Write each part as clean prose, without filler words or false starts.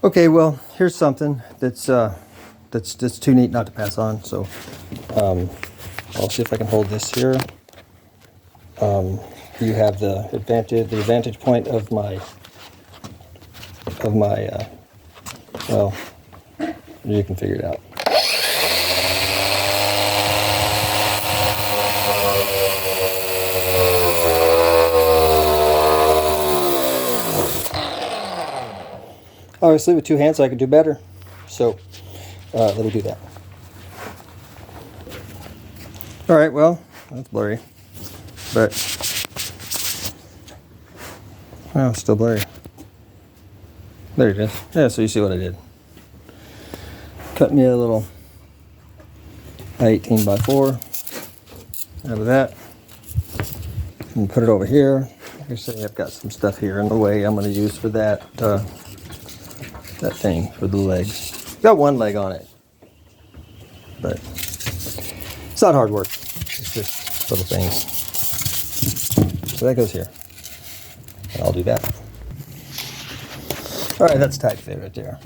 Okay, well, here's something that's too neat not to pass on. So I'll see if I can hold this here. You have the vantage point of my well, you can figure it out. Obviously, with two hands, I could do better. So let me do that. All right, well, that's blurry, but oh, still blurry. There it is. Yeah, so you see what I did. Cut me a little 18 by 4 out of that, and put it over here. Like I say, I've got some stuff here in the way I'm going to use for that that thing for the legs. Got one leg on it, but it's not hard work. It's just little things. So that goes here, and I'll do that. All right, that's tight fit right there.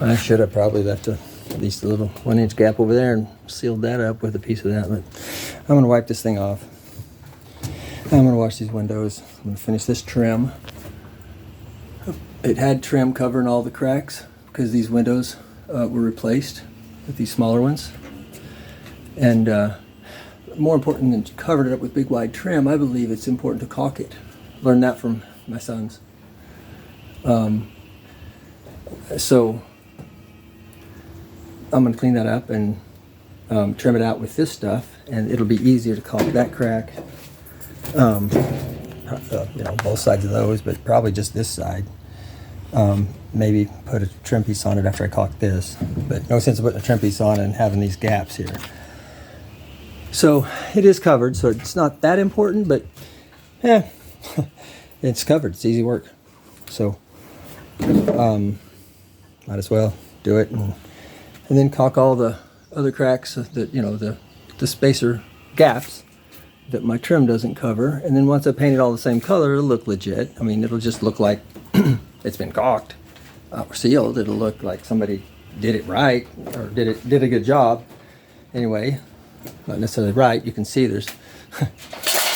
I should have probably left at least a little 1-inch gap over there and sealed that up with a piece of that, but I'm going to wipe this thing off. I'm going to wash these windows. I'm going to finish this trim. It had trim covering all the cracks because these windows were replaced with these smaller ones. And more important than covering it up with big wide trim, I believe it's important to caulk it. Learned that from my sons. So I'm going to clean that up and trim it out with this stuff, and it'll be easier to caulk that crack. Both sides of those, but probably just this side. Maybe put a trim piece on it after I caulk this, but no sense of putting a trim piece on and having these gaps here. So it is covered, so it's not that important, but yeah, it's covered. It's easy work. So might as well do it, and then caulk all the other cracks that the spacer gaps that my trim doesn't cover. And then once I paint it all the same color, it'll look legit. I mean, it'll just look like it's been caulked or sealed. It'll look like somebody did it right or did a good job. Anyway, not necessarily right. You can see there's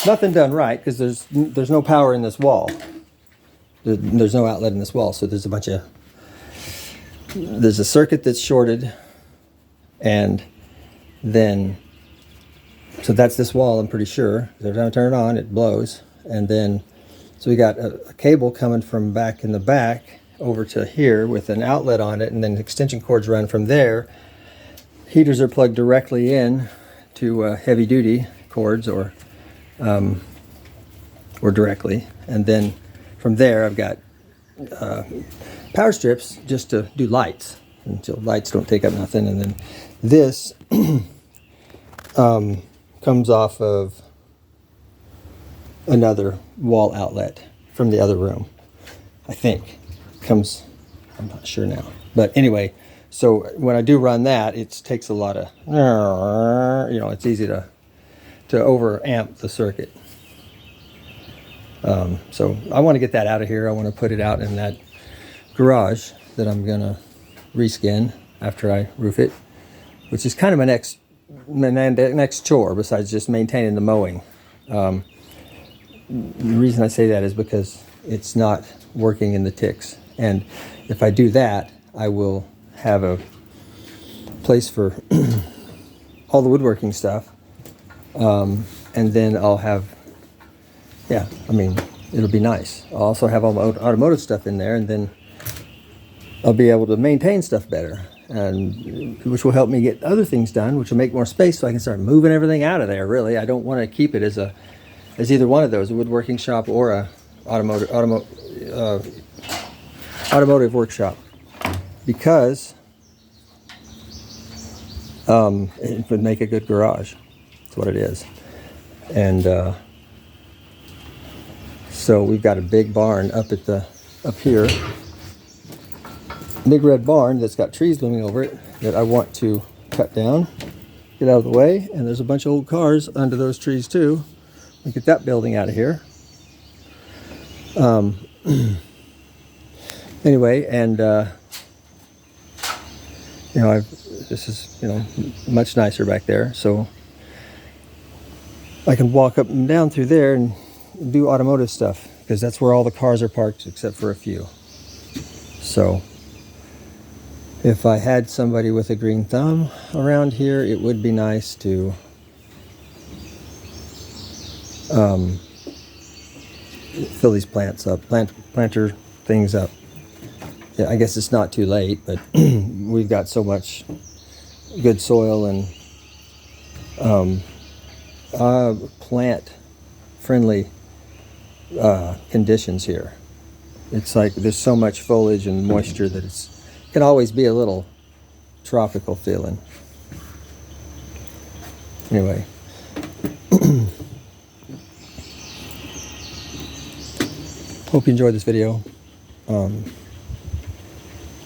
nothing done right because there's no power in this wall. There's no outlet in this wall, so there's a circuit that's shorted, and then so that's this wall. I'm pretty sure. Every time I turn it on, it blows, and then so we got a cable coming from back in the back over to here with an outlet on it, and then extension cords run from there. Heaters are plugged directly in to heavy duty cords or directly, and then from there I've got power strips just to do lights until lights don't take up nothing, and then this comes off of another wall outlet from the other room. I think comes, I'm not sure now, but anyway, so when I do run that, it takes a lot of, it's easy to over amp the circuit. So I want to get that out of here. I want to put it out in that garage that I'm gonna reskin after I roof it, which is kind of my next chore besides just maintaining the mowing. The reason I say that is because it's not working in the ticks, and if I do that, I will have a place for all the woodworking stuff, and then I'll have, it'll be nice. I'll also have all my automotive stuff in there, and then I'll be able to maintain stuff better, and which will help me get other things done, which will make more space so I can start moving everything out of there. Really, I don't want to keep it as either one of those, a woodworking shop or a automotive workshop, because it would make a good garage. That's what it is. And so we've got a big barn up here, big red barn that's got trees looming over it that I want to cut down get out of the way. And there's a bunch of old cars under those trees too. We get that building out of here. Anyway, and you know, this is, you know, much nicer back there, so I can walk up and down through there and do automotive stuff, because that's where all the cars are parked except for a few. So if I had somebody with a green thumb around here, it would be nice to fill these plants up, planter things up. Yeah, I guess it's not too late, but we've got so much good soil and plant-friendly conditions here. It's like there's so much foliage and moisture that it can always be a little tropical feeling. Anyway. Hope you enjoyed this video.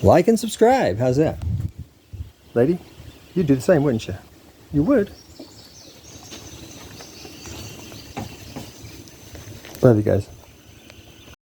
Like and subscribe. How's that? Lady? You'd do the same, wouldn't you? You would. Love you guys.